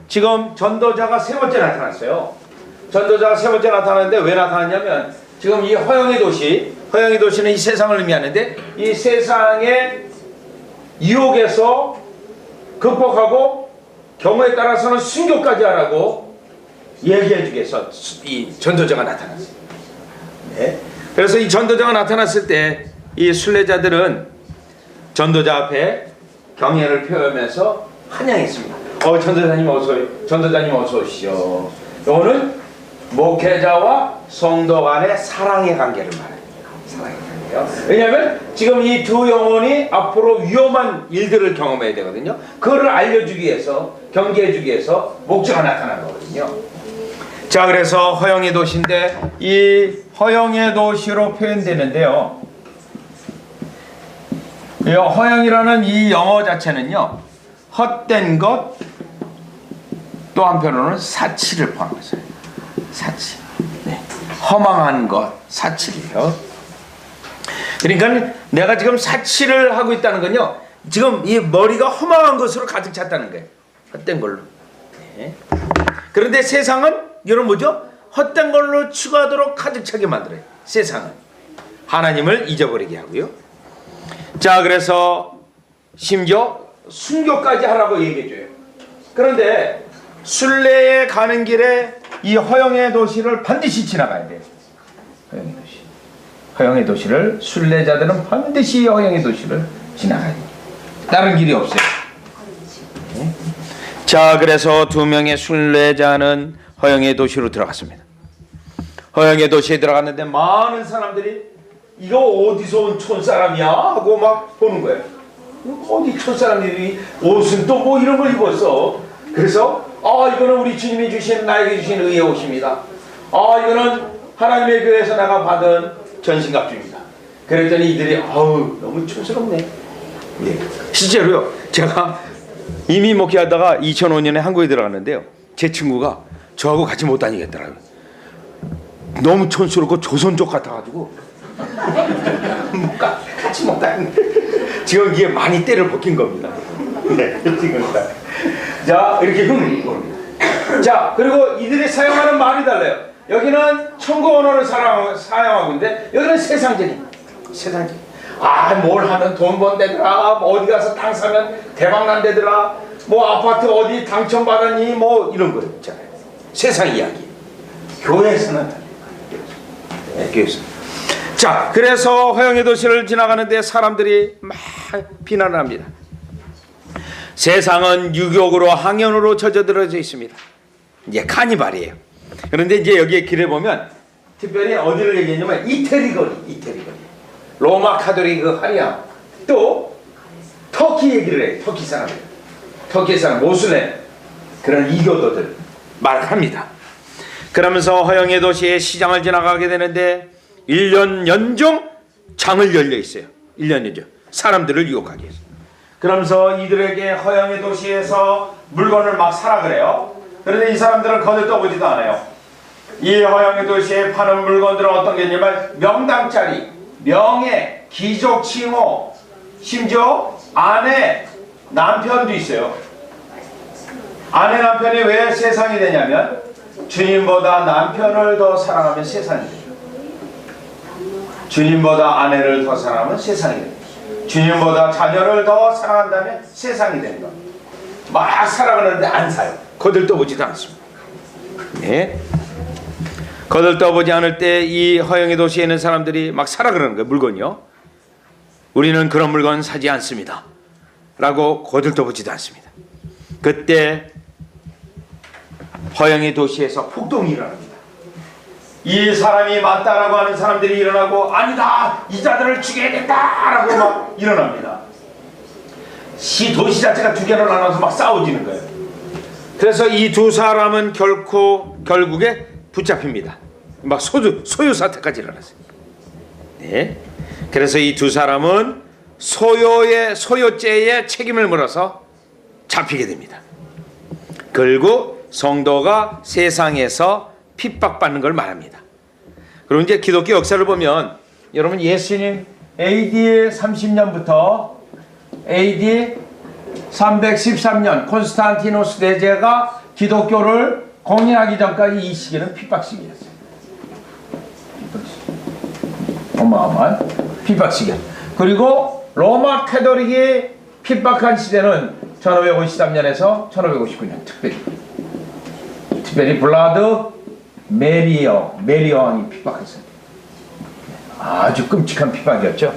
지금 전도자가 세 번째 나타났어요. 전도자가 세 번째 나타났는데 왜 나타났냐면 지금 이 허영의 도시는 이 세상을 의미하는데 이 세상의 유혹에서 극복하고 경우에 따라서는 순교까지 하라고 얘기해 주기 위해서 이 전도자가 나타났어요. 네. 그래서 이 전도자가 나타났을 때 이 순례자들은 전도자 앞에 경애를 표하면서 환영했습니다. 전도자님 어서 오시오. 이거는 목회자와 성도 간의 사랑의 관계를 말합니다. 사랑의 관계요. 왜냐하면 지금 이 두 영혼이 앞으로 위험한 일들을 경험해야 되거든요. 그거를 알려주기 위해서, 경계해주기 위해서 목자가 나타난 거거든요. 자, 그래서 허영의 도시인데 이 허영의 도시로 표현되는데요. 이 허영이라는 이 영어 자체는요, 헛된 것, 또 한편으로는 사치를 포함했어요. 사치. 네. 허망한 것, 사치예요. 그러니까 내가 지금 사치를 하고 있다는 건요, 지금 이 머리가 허망한 것으로 가득 찼다는 거예요. 헛된 걸로. 네. 그런데 세상은 이런 뭐죠? 헛된 걸로 추구하도록 가득 차게 만들어요. 세상은 하나님을 잊어버리게 하고요. 자, 그래서 심지어 순교까지 하라고 얘기해줘요. 그런데 순례에 가는 길에 이 허영의 도시를 반드시 지나가야 돼요. 허영의 도시. 허영의 도시를 순례자들은 반드시 허영의 도시를 지나가야 돼요. 다른 길이 없어요. 네? 자, 그래서 두 명의 순례자는 허영의 도시로 들어갔습니다. 허영의 도시에 들어갔는데 많은 사람들이 이거 어디서 온 촌사람이야? 하고 막 보는 거예요. 어디 촌사람들이 옷은 또 뭐 이런 걸 입었어. 그래서 이거는 우리 주님이 주신, 나에게 주신 의의 옷입니다. 이거는 하나님의 교회에서 내가 받은 전신갑주입니다. 그랬더니 이들이 너무 촌스럽네. 예. 실제로요, 제가 이미 목회하다가 2005년에 한국에 들어갔는데요, 제 친구가 저하고 같이 못 다니겠더라고요. 너무 촌스럽고 조선족 같아가지고 같이 못 다니는데 지금 이게 많이 때를 벗긴 겁니다. 네, 지금 자, 이렇게 흉내내는 겁니다. 자, 그리고 이들이 사용하는 말이 달라요. 여기는 천국 언어를 사용하고 있는데 여기는 세상적인. 뭘 하면 돈 번대더라, 어디 가서 땅 사면 대박 난대더라, 아파트 어디 당첨받았니, 이런 거 있잖아요. 세상 이야기. 교회에서는 네, 교회에서. 자, 그래서 허영의 도시를 지나가는데 사람들이 막 비난을 합니다. 세상은 유욕으로 항연으로 젖어들어져 있습니다. 이제 카니발이에요. 그런데 이제 여기에 길에 보면 특별히 어디를 얘기했냐면 이태리 거리. 로마 카톨릭 하리암, 또 터키 얘기를 해요. 터키 사람 모슬렘, 그런 이교도들 말합니다. 그러면서 허영의 도시의 시장을 지나가게 되는데 1년 연중 장을 열려 있어요. 1년 연중 사람들을 유혹하기 위해서. 그러면서 이들에게 허영의 도시에서 물건을 막 사라 그래요. 그런데 이 사람들은 거들떠보지도 않아요. 이 허영의 도시에 파는 물건들은 어떤 게 있냐면 명당짜리, 명예, 귀족 칭호, 심지어 아내, 남편도 있어요. 아내, 남편이 왜 세상이 되냐면 주님보다 남편을 더 사랑하면 세상이 돼요. 주님보다 아내를 더 사랑하면 세상이 됩니다. 주님보다 자녀를 더 사랑한다면 세상이 되는 겁니다. 막 살아가는데 안 사요. 거들떠보지도 않습니다. 네. 거들떠보지 않을 때 이 허영의 도시에 있는 사람들이 막 사라 그러는 거예요. 물건이요. 우리는 그런 물건 사지 않습니다. 라고 거들떠보지도 않습니다. 그때 허영의 도시에서 폭동이 일어납니다. 이 사람이 맞다라고 하는 사람들이 일어나고 아니다, 이 자들을 죽여야겠다라고 막 일어납니다. 도시 자체가 두 개로 나눠서 막 싸워지는 거예요. 그래서 이 두 사람은 결국에 붙잡힙니다. 막 소유 사태까지 일어났어요. 네. 그래서 이 두 사람은 소유죄의 책임을 물어서 잡히게 됩니다. 결국 성도가 세상에서 핍박받는 걸 말합니다. 그리고 이제 기독교 역사를 보면 여러분 예수님 AD 30년부터 AD 313년 콘스탄티노스 대제가 기독교를 공인하기 전까지 이 시기는 핍박 시기였어요. 어마어마한 핍박 시기. 그리고 로마 캐토릭이 핍박한 시대는 1553년에서 1559년 특별히 블라드 메리어 왕이 핍박했어요. 아주 끔찍한 핍박이었죠.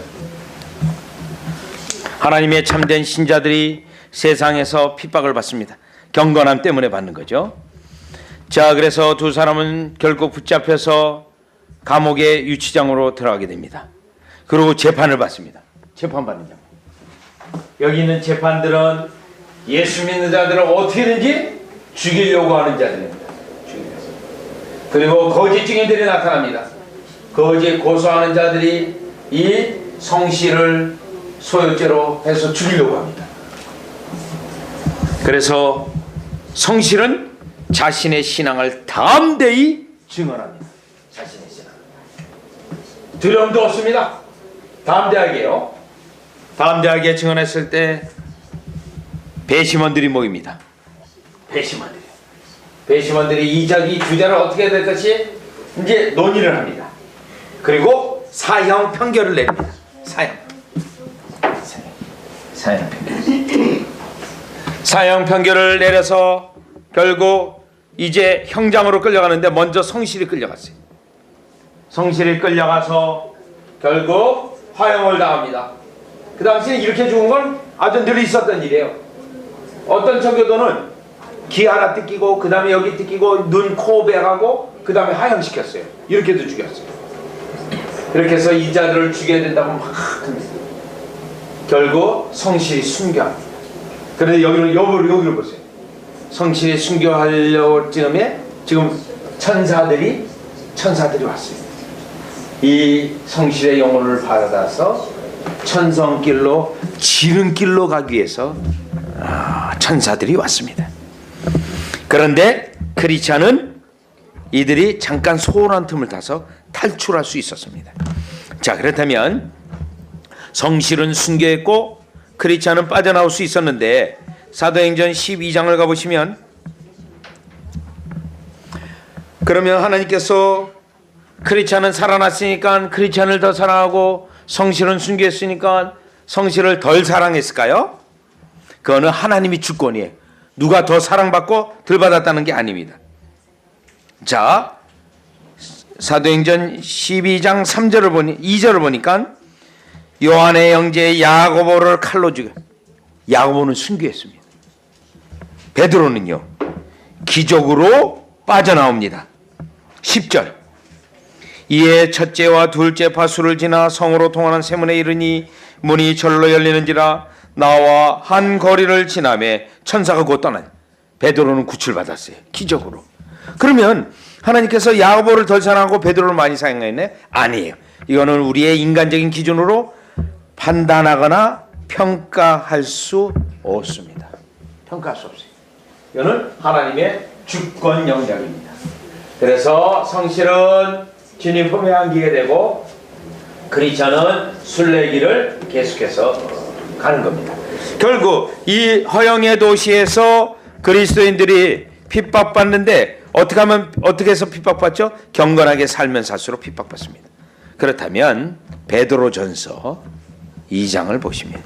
하나님의 참된 신자들이 세상에서 핍박을 받습니다. 경건함 때문에 받는 거죠. 자, 그래서 두 사람은 결국 붙잡혀서 감옥의 유치장으로 들어가게 됩니다. 그리고 재판을 받습니다. 재판받는 장. 여기 있는 재판들은 예수 믿는 자들을 어떻게든지 죽이려고 하는 자들입니다. 그리고 거짓 증인들이 나타납니다. 거짓 고소하는 자들이 이 성씨를 소유죄로 해서 죽이려고 합니다. 그래서 성실은 자신의 신앙을 담대히 증언합니다. 자신의 신앙. 두려움도 없습니다. 담대하게요. 담대하게 증언했을 때 배심원들이 모입니다. 배심원들이 이 주제를 어떻게 해야 될 것이 이제 논의를 합니다. 그리고 사형 판결을 냅니다. 사형 판결을 내려서 결국 이제 형장으로 끌려가는데 먼저 성실이 끌려갔어요. 성실이 끌려가서 결국 화형을 당합니다. 그 당시에 이렇게 죽은 건 아주 늘 있었던 일이에요. 어떤 청교도는 귀 하나 뜯기고 그 다음에 여기 뜯기고 눈, 코, 배하고 그 다음에 화형시켰어요. 이렇게도 죽였어요. 이렇게 해서 이 자들을 죽여야 된다고 막 합니다. 결국 성실이 순교합니다. 그런데 여기를 보세요. 성실이 순교하려고 쯤에 지금 천사들이 왔어요. 이 성실의 영혼을 받아서 천성길로 지름길로 가기 위해서 천사들이 왔습니다. 그런데 크리스찬은 이들이 잠깐 소홀한 틈을 타서 탈출할 수 있었습니다. 자, 그렇다면 성실은 순교했고 크리스찬은 빠져나올 수 있었는데 사도행전 12장을 가보시면 그러면 하나님께서 크리스찬은 살아났으니까 크리스찬을 더 사랑하고 성실은 순교했으니까 성실을 덜 사랑했을까요? 그거는 하나님이 주권이에요. 누가 더 사랑받고 덜 받았다는 게 아닙니다. 자, 사도행전 12장 2절을 보니까 요한의 형제 야고보를 칼로 죽여. 야고보는 순교했습니다. 베드로는요 기적으로 빠져나옵니다. 10절 이에 첫째와 둘째 파수를 지나 성으로 통하는 세문에 이르니 문이 절로 열리는지라 나와 한 거리를 지나매 천사가 곧 떠나니 베드로는 구출받았어요. 기적으로. 그러면 하나님께서 야고보를 덜 사랑하고 베드로를 많이 사랑했네? 아니에요. 이거는 우리의 인간적인 기준으로 판단하거나 평가할 수 없습니다. 평가할 수 없어요. 이거는 하나님의 주권 영역입니다. 그래서 성실은 주님 품에 안기게 되고 크리스찬은 순례길을 계속해서 가는 겁니다. 결국 이 허영의 도시에서 그리스도인들이 핍박받는데 어떻게 해서 핍박받죠? 경건하게 살면 살수록 핍박받습니다. 그렇다면 베드로전서 2장을 보시면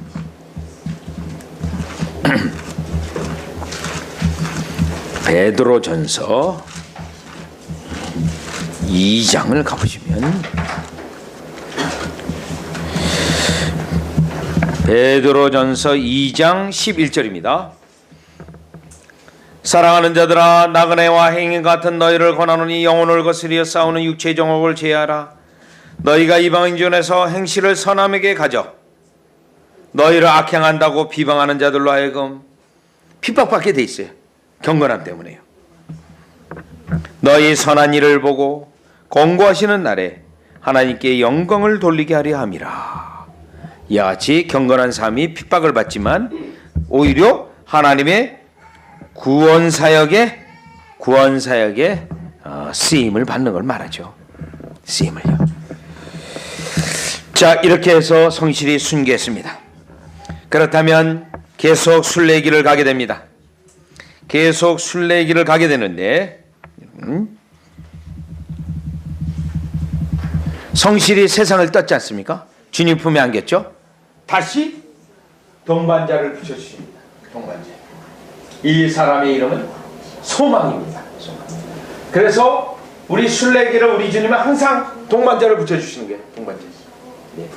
베드로전서 2장을 가보시면 베드로전서 2장 11절입니다. 사랑하는 자들아 나그네와 행인 같은 너희를 권하노니 영혼을 거스리어 싸우는 육체의 정욕을 제하라. 너희가 이방인 중에서 행실을 선함에게 가져 너희를 악행한다고 비방하는 자들로 하여금 핍박받게 돼 있어요. 경건함 때문에요. 너희 선한 일을 보고 공고하시는 날에 하나님께 영광을 돌리게 하려 함이라. 이와 같이 경건한 삶이 핍박을 받지만 오히려 하나님의 구원사역에 쓰임을 받는 걸 말하죠. 쓰임을요. 자, 이렇게 해서 성실히 순교했습니다. 그렇다면 계속 순례길을 가게 됩니다. 계속 순례길을 가게 되는데 성실히 세상을 떴지 않습니까? 주님 품에 안겼죠? 다시 동반자를 붙여주십니다. 동반자. 이 사람의 이름은 소망입니다. 소망. 그래서 우리 순례길을 우리 주님은 항상 동반자를 붙여주시는 거예요. 동반자. 네.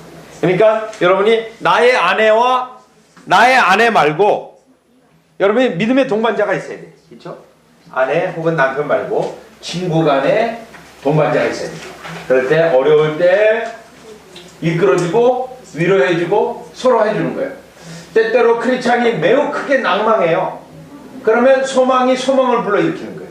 그러니까 여러분이 나의 아내 말고 여러분이 믿음의 동반자가 있어야 돼요. 그렇죠? 아내 혹은 남편 말고 친구 간에 동반자가 있어야 돼요. 그럴 때 어려울 때 이끌어주고 위로해주고 서로 해주는 거예요. 때때로 크리스찬이 매우 크게 낭망해요. 그러면 소망이 소망을 불러일으키는 거예요.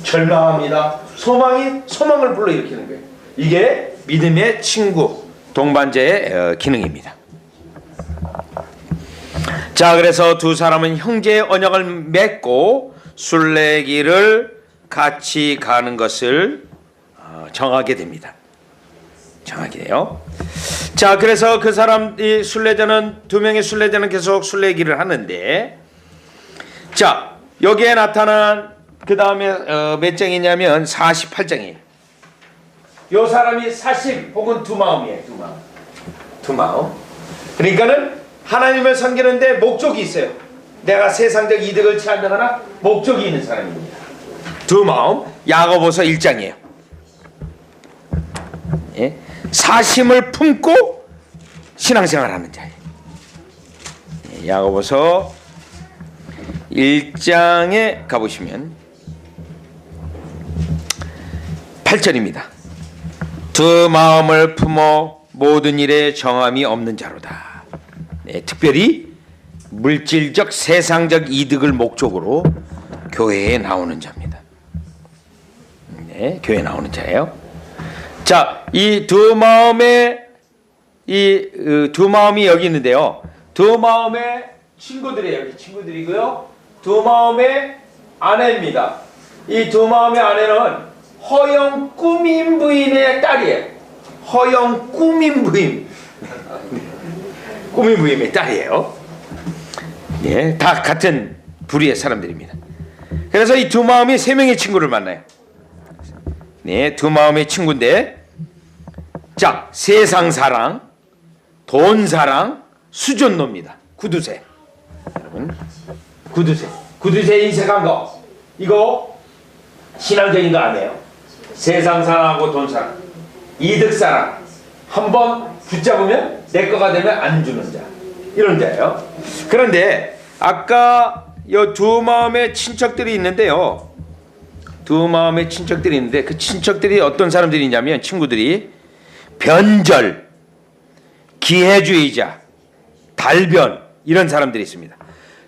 절망합니다. 소망이 소망을 불러일으키는 거예요. 이게 믿음의 친구, 동반자의 기능입니다. 자, 그래서 두 사람은 형제의 언약을 맺고 순례길을 같이 가는 것을 정하게 됩니다. 정하게 돼요. 자, 그래서 그 사람이 순례자는 두 명의 순례자는 계속 순례길을 하는데, 자, 여기에 나타난 그 다음에 몇 장이냐면 48장이에요. 요 사람이 사심 혹은 두 마음이에요. 두 마음. 그러니까는 하나님을 섬기는데 목적이 있어요. 내가 세상적 이득을 취한다거나 목적이 있는 사람입니다. 두 마음. 야고보서 1장이에요. 예? 사심을 품고 신앙생활하는 자예요. 예, 야고보서 1장에 가보시면 8절입니다. 두 마음을 품어 모든 일에 정함이 없는 자로다. 네, 특별히 물질적 세상적 이득을 목적으로 교회에 나오는 자입니다. 네, 교회에 나오는 자예요. 자, 이 두 마음의 두 마음이 여기 있는데요. 두 마음의 친구들이에요. 여기 친구들이고요. 두 마음의 아내입니다. 이 두 마음의 아내는 허영 꾸민 부인의 딸이에요. 허영 꾸민 부인. 꾸민 부인의 딸이에요. 예, 다 같은 부류의 사람들입니다. 그래서 이 두 마음이 세 명의 친구를 만나요. 네, 두 마음의 친구인데, 자, 세상 사랑, 돈 사랑, 수존노입니다. 구두쇠. 여러분, 구두쇠 인색한 거, 이거 신앙적인 거 아니에요. 세상 사랑하고 돈 사랑, 이득 사랑, 한번 붙잡으면 내 거가 되면 안 주는 자, 이런 자예요. 그런데 아까 이 두 마음의 친척들이 있는데요. 두 마음의 친척들이 있는데 그 친척들이 어떤 사람들이냐면 친구들이 변절, 기회주의자, 달변, 이런 사람들이 있습니다.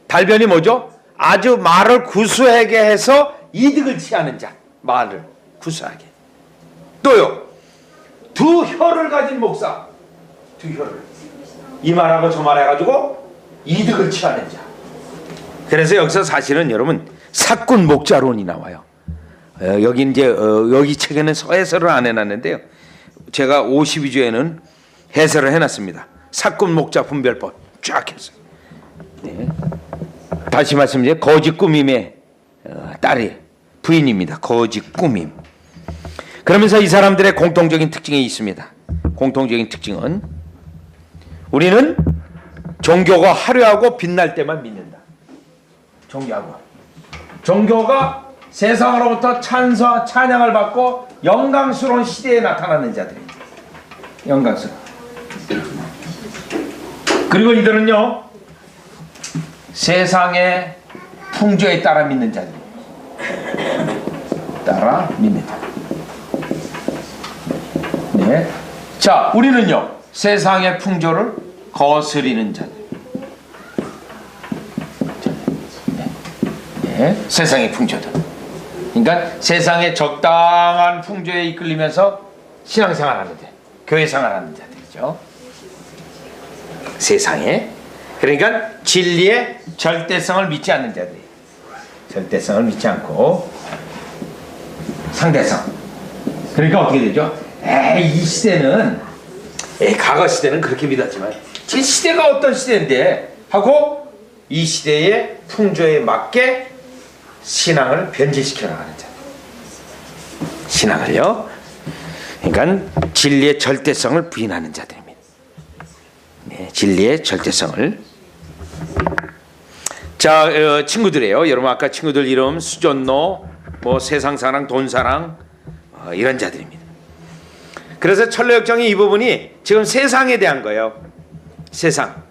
달변이 뭐죠? 아주 말을 구수하게 해서 이득을 취하는 자. 말을 구수하게. 또요, 두 혀를 가진 목사. 두 혀를. 이 말하고 저 말해가지고 이득을 취하는 자. 그래서 여기서 사실은 여러분 사꾼 목자론이 나와요. 여기 이제 여기 책에는 해설을 안 해놨는데요. 제가 52조에는 해설을 해놨습니다. 사꾼 목자 분별법 쫙 했어요. 네. 다시 말씀드리면 거짓 꾸밈의 딸이 부인입니다. 거짓 꾸밈. 그러면서 이 사람들의 공통적인 특징이 있습니다. 공통적인 특징은 우리는 종교가 화려하고 빛날 때만 믿는다. 종교가 세상으로부터 찬양을 받고 영광스러운 시대에 나타나는 자들입니다. 영광스러운. 그리고 이들은요, 세상의 풍조에 따라 믿는 자들입니다. 따라 믿는 자. 네. 자, 우리는요, 세상의 풍조를 거스리는 자들. 네. 세상의 풍조들. 그러니까 세상의 적당한 풍조에 이끌리면서 신앙생활하는 자, 교회생활하는 자들이죠. 세상에. 그러니까 진리의 절대성을 믿지 않는 자들. 절대성을 믿지 않고 상대성. 그러니까 어떻게 되죠? 이 시대는 과거 시대는 그렇게 믿었지만 지금 시대가 어떤 시대인데 하고 이 시대의 풍조에 맞게 신앙을 변질시켜 나가는 자. 신앙을요. 그러니까 진리의 절대성을 부인하는 자들입니다. 네, 진리의 절대성을. 자, 친구들이에요. 여러분 아까 친구들 이름 수존노, 뭐 세상사랑, 돈사랑 이런 자들입니다. 그래서 철로역정이 이 부분이 지금 세상에 대한 거예요. 세상.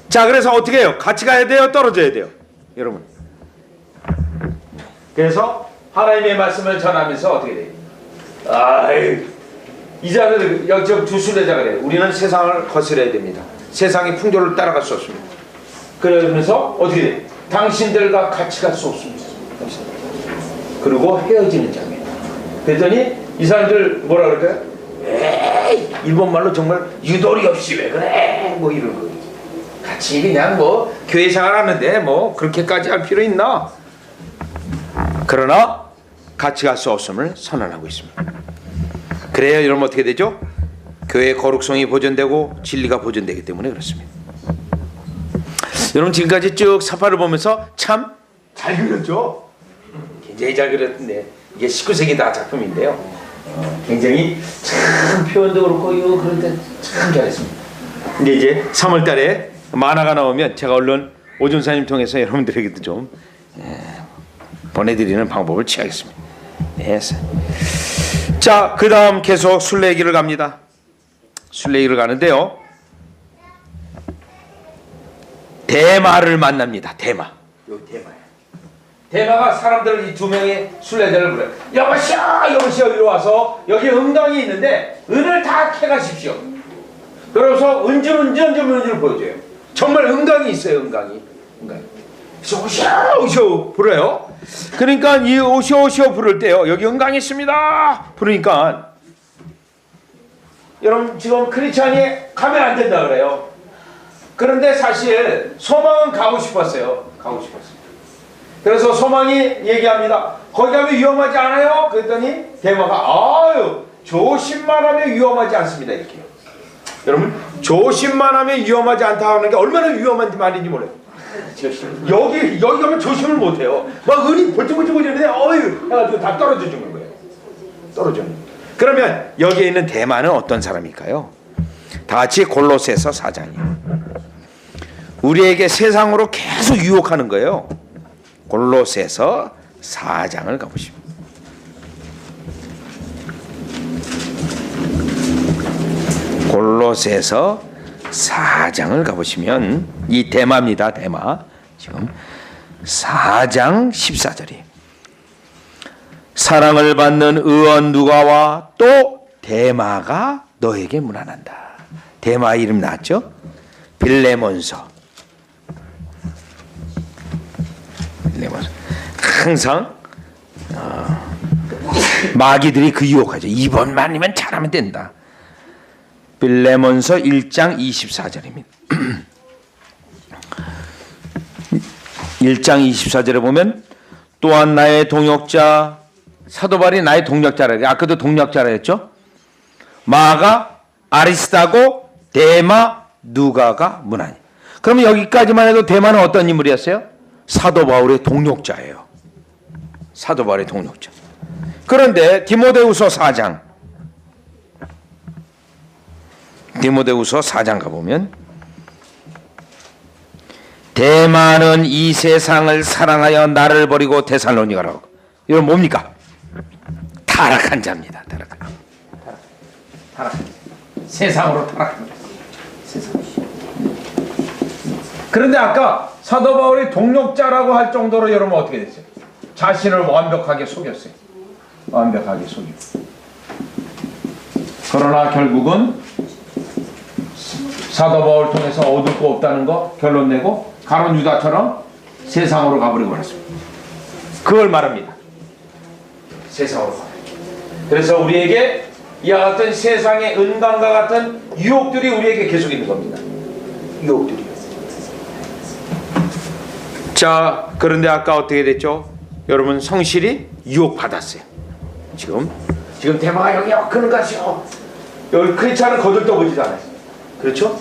자, 그래서 어떻게 해요? 같이 가야 돼요? 떨어져야 돼요? 여러분. 그래서 하나님의 말씀을 전하면서 어떻게 돼요? 이 자들 역적 두 순례자가 그래요. 우리는 세상을 거스려야 됩니다. 세상의 풍조를 따라갈 수 없습니다. 그러면서 어떻게 돼요? 당신들과 같이 갈 수 없습니다. 그리고 헤어지는 장면. 그랬더니 이 사람들 뭐라 그럴까요? 에이, 일본말로 정말 유도리 없이 왜 그래? 뭐 이런 거. 같이 그냥 뭐 교회 생활하는데 뭐 그렇게까지 할 필요 있나? 그러나 같이 갈 수 없음을 선언하고 있습니다. 그래야 여러분 어떻게 되죠? 교회의 거룩성이 보존되고 진리가 보존되기 때문에 그렇습니다. 여러분 지금까지 쭉 사파를 보면서 참 잘 그렸죠? 굉장히 잘 그렸는데 이게 19세기 다 작품인데요. 굉장히 참 표현도 그렇고 이거 그럴 때 참 잘했습니다. 근데 이제 3월달에 만화가 나오면 제가 얼른 오준사님 통해서 여러분들에게도 좀 보내드리는 방법을 취하겠습니다. 네. 자, 그 다음 계속 순례길을 갑니다. 순례길을 가는데요. 대마를 만납니다. 대마. 여기 대마예요. 대마가 사람들을 이 두 명의 순례자를 불러요. 여보시오, 여보시오, 이리 와서 여기 은강이 있는데 은을 다 캐가십시오. 그래서 은주를 보여줘요. 정말 은강이 있어요. 은강이. 그래서 오시오 부르요. 그러니까 이 오시오 부를 때요. 여기 은강이 있습니다. 부르니까 여러분 지금 크리스찬이 가면 안 된다 그래요. 그런데 사실 소망은 가고 싶었어요. 그래서 소망이 얘기합니다. 거기 가면 위험하지 않아요? 그랬더니 대마가 조심만 하면 위험하지 않습니다. 이렇게요. 여러분 조심만 하면 위험하지 않다 하는 게 얼마나 위험한 말인지 몰라요. 여기 가면 조심을 못해요. 막 은이 벌쩍벌쩍거리는데 해가지고 다 떨어져 주는 거예요. 그러면 여기에 있는 대마는 어떤 사람일까요? 다 같이 골로새서 4장이에요. 우리에게 세상으로 계속 유혹하는 거예요. 골로새서 4장을 가보시면 골로새서 4장을 가보시면 이 대마입니다. 대마. 지금 4장 14절이 사랑을 받는 의원 누가와 또 대마가 너에게 문안한다. 대마 이름 나왔죠? 빌레몬서. 항상 마귀들이 그 유혹하죠. 이번만이면 잘하면 된다. 빌레몬서 1장 24절입니다. 1장 24절에 보면 또한 나의 동역자 사도 바울이 나의 동역자라. 아까도 동역자라 했죠. 마가 아리스타고 대마 누가가 문안이. 그러면 여기까지만 해도 대마는 어떤 인물이었어요? 사도 바울의 동역자예요. 사도 바울의 동역자. 그런데 디모데후서 4장 가보면 대마는 이 세상을 사랑하여 나를 버리고 데살로니가라고. 이건 뭡니까? 타락한 자입니다. 타락한 세상으로 타락한 자. 그런데 아까 사도 바울이 동역자라고 할 정도로 여러분 어떻게 됐어요? 자신을 완벽하게 속였어요. 그러나 결국은 사도 바울 통해서 얻을 거 없다는 거 결론 내고 가룟 유다처럼 세상으로 가버리고 말았습니다. 그걸 말합니다. 세상으로 가버리고. 그래서 우리에게 이와 같은 세상의 은강과 같은 유혹들이 우리에게 계속 있는 겁니다. 유혹들이요. 자, 그런데 아까 어떻게 됐죠? 여러분 성실히 유혹받았어요. 지금 대마가 여기 엮는 것이요. 여기 크리스찬은 거들떠보지도 않아요. 그렇죠?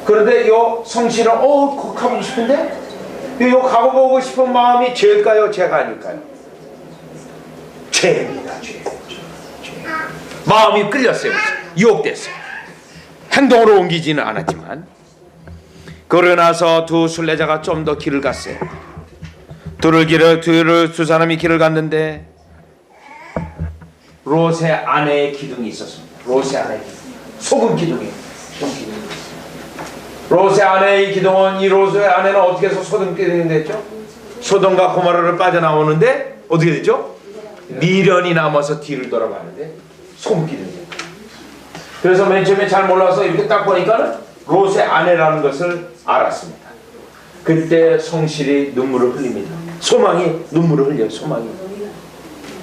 그런데 요 성실은 거 가보고 싶은데 요 가보고 싶은 마음이 죄일까요? 죄가 아닐까요? 죄입니다. 죄. 마음이 끌렸어요. 유혹됐어요. 행동으로 옮기지는 않았지만 그러고 나서 두 순례자가 좀 더 길을 갔어요. 두 사람이 길을 갔는데 롯의 아내의 기둥이 있었습니다. 롯의 아내의 기둥. 소금 기둥이에요. 롯의 아내의 기둥은 이 롯의 아내는 어떻게 해서 소금 기둥이 됐죠? 소돔과 고모라를 빠져나오는데 어떻게 됐죠? 미련이 남아서 뒤를 돌아가는데 소금 기둥이에요. 그래서 맨 처음에 잘 몰라서 이렇게 딱 보니까는 롯의 아내라는 것을 알았습니다. 그때 성실이 눈물을 흘립니다. 소망이 눈물을 흘려요. 소망이.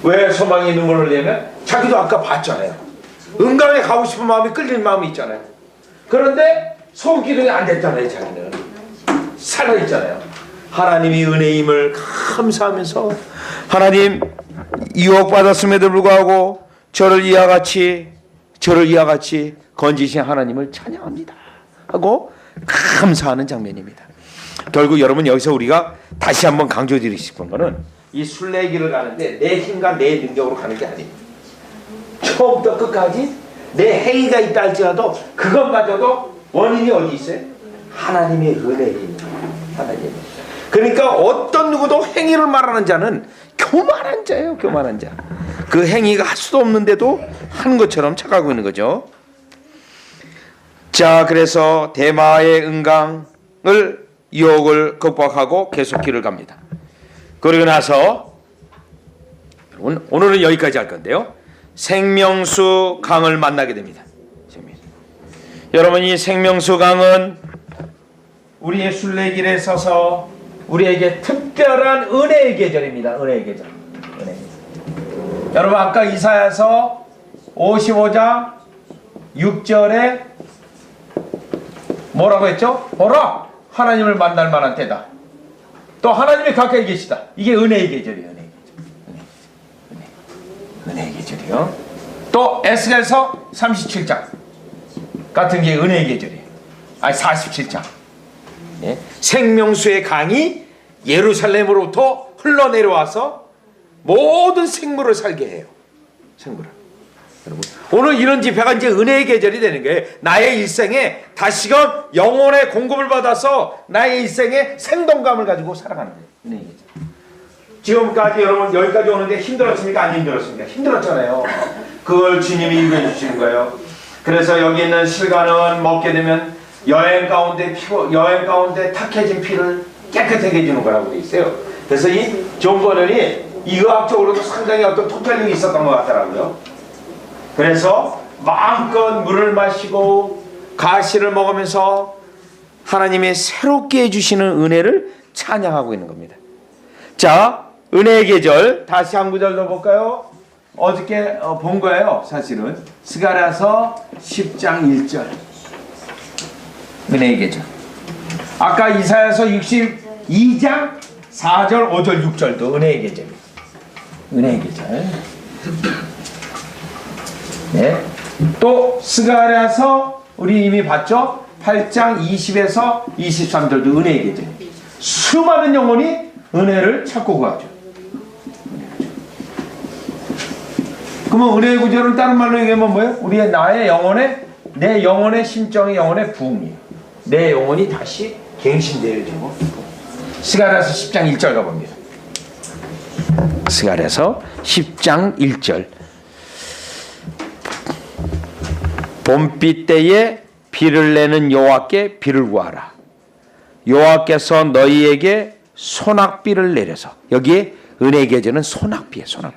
왜 소망이 눈물을 흘리냐면 자기도 아까 봤잖아요. 은강에 가고 싶은 마음이 끌리는 마음이 있잖아요. 그런데 소금 기둥이 안 됐잖아요. 자기는 살아있잖아요. 하나님이 은혜임을 감사하면서 하나님 유혹받았음에도 불구하고 저를 이와 같이 건지신 하나님을 찬양합니다 하고 감사하는 장면입니다. 결국 여러분 여기서 우리가 다시 한번 강조드리고 싶은 거는 이 순례길을 가는데 내 힘과 내 능력으로 가는 게 아닙니다. 처음부터 끝까지 내 행위가 있다 할지라도 그것마저도 원인이 어디 있어요? 하나님의 은혜입니다. 하나님. 그러니까 어떤 누구도 행위를 말하는 자는 교만한 자예요. 교만한 자. 그 행위가 할 수도 없는데도 하는 것처럼 착하고 있는 거죠. 자, 그래서 대마의 은강을 유혹을 극복하고 계속 길을 갑니다. 그러고 나서 오늘은 여기까지 할 건데요. 생명수 강을 만나게 됩니다. 여러분 이 생명수 강은 우리의 순례길에 서서 우리에게 특별한 은혜의 계절입니다. 은혜의 계절. 은혜의 계절. 여러분 아까 이사야서 55장 6절에 뭐라고 했죠? 보라! 하나님을 만날 만한 때다. 또 하나님이 가까이 계시다. 이게 은혜의 계절이에요. 은혜의 계절. 은혜의 계절이요. 또 에스겔서 37장 같은 게 은혜의 계절이에요. 아니 47장. 네. 생명수의 강이 예루살렘으로부터 흘러내려와서 모든 생물을 살게 해요. 생물을. 여러분, 오늘 이런 집회가 이제 은혜의 계절이 되는 거예요. 나의 일생에 다시금 영혼의 공급을 받아서 나의 일생에 생동감을 가지고 살아가는 거예요. 은혜의 계절. 지금까지 여러분 여기까지 오는데 힘들었습니까? 안 힘들었습니까? 힘들었잖아요. 그걸 주님이 일구해 주시는 거예요. 그래서 여기 있는 실간은 먹게 되면 여행 가운데 탁해진 피를 깨끗하게 해주는 거라고 돼 있어요. 그래서 이 존 버넌이 이 의학적으로도 상당히 어떤 통찰력이 있었던 것 같더라고요. 그래서 마음껏 물을 마시고 가시를 먹으면서 하나님의 새롭게 해주시는 은혜를 찬양하고 있는 겁니다. 자, 은혜의 계절 다시 한 구절 더 볼까요? 어저께 본 거예요. 사실은 스가랴서 10장 1절 은혜의 계절. 아까 이사야서 62장 4절 5절 6절도 은혜의 계절입니다. 은혜의 계절. 네. 또 스가랴서 우리 이미 봤죠? 8장 20에서 23절도 은혜의 계절. 수많은 영혼이 은혜를 찾고 구하죠. 그러면 은혜의 구절은 다른 말로 얘기하면 뭐예요? 우리의 내 영혼의 심정의 영혼의 부흥이에요. 내 영혼이 다시 갱신되어지고. 스가랴서 10장 1절 가봅니다. 스가랴서 10장 1절. 봄비 때에 비를 내는 여호와께 비를 구하라. 여호와께서 너희에게 소낙비를 내려서. 여기에 은혜의 계절은 소낙비예요. 소낙비.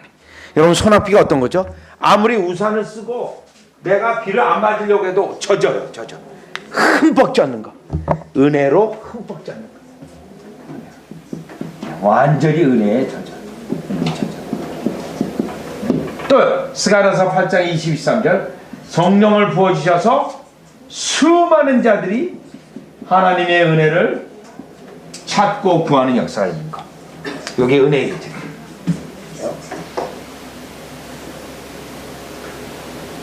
여러분 소낙비가 어떤 거죠? 아무리 우산을 쓰고 내가 비를 안 맞으려고 해도 젖어요. 젖어. 흠뻑 젖는 거. 은혜로 흠뻑 젖는 거. 완전히 은혜에 젖어. 또 스가랴서 8장 23절 성령을 부어주셔서 수많은 자들이 하나님의 은혜를 찾고 구하는 역사가 있는 것. 이게 은혜의 계절.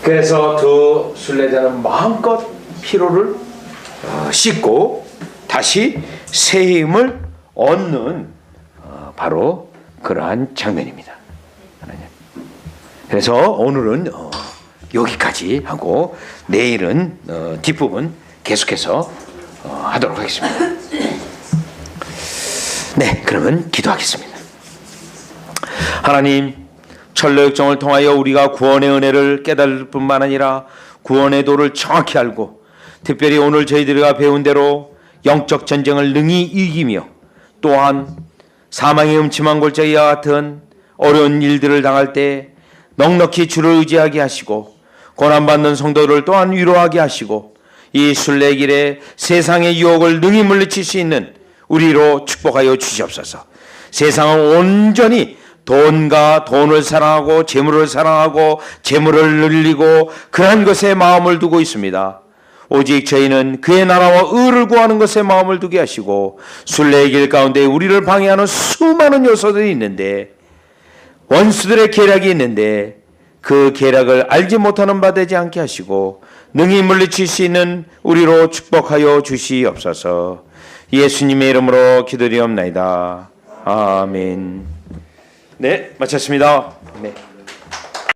그래서 두 순례자는 마음껏 피로를 씻고 다시 새 힘을 얻는 바로 그러한 장면입니다. 그래서 오늘은 여기까지 하고 내일은 뒷부분 계속해서 하도록 하겠습니다. 네, 그러면 기도하겠습니다. 하나님, 천로역정을 통하여 우리가 구원의 은혜를 깨달을 뿐만 아니라 구원의 도를 정확히 알고 특별히 오늘 저희들이 배운 대로 영적 전쟁을 능히 이기며 또한 사망의 음침한 골짜기와 같은 어려운 일들을 당할 때 넉넉히 주를 의지하게 하시고 고난받는 성도를 또한 위로하게 하시고 이 순례길에 세상의 유혹을 능히 물리칠 수 있는 우리로 축복하여 주시옵소서. 세상은 온전히 돈과 돈을 사랑하고 재물을 사랑하고 재물을 늘리고 그러한 것에 마음을 두고 있습니다. 오직 저희는 그의 나라와 의를 구하는 것에 마음을 두게 하시고 순례의 길 가운데 우리를 방해하는 수많은 요소들이 있는데 원수들의 계략이 있는데 그 계략을 알지 못하는 바 되지 않게 하시고 능히 물리칠 수 있는 우리로 축복하여 주시옵소서. 예수님의 이름으로 기도드리옵나이다. 아멘. 네, 마쳤습니다. 네.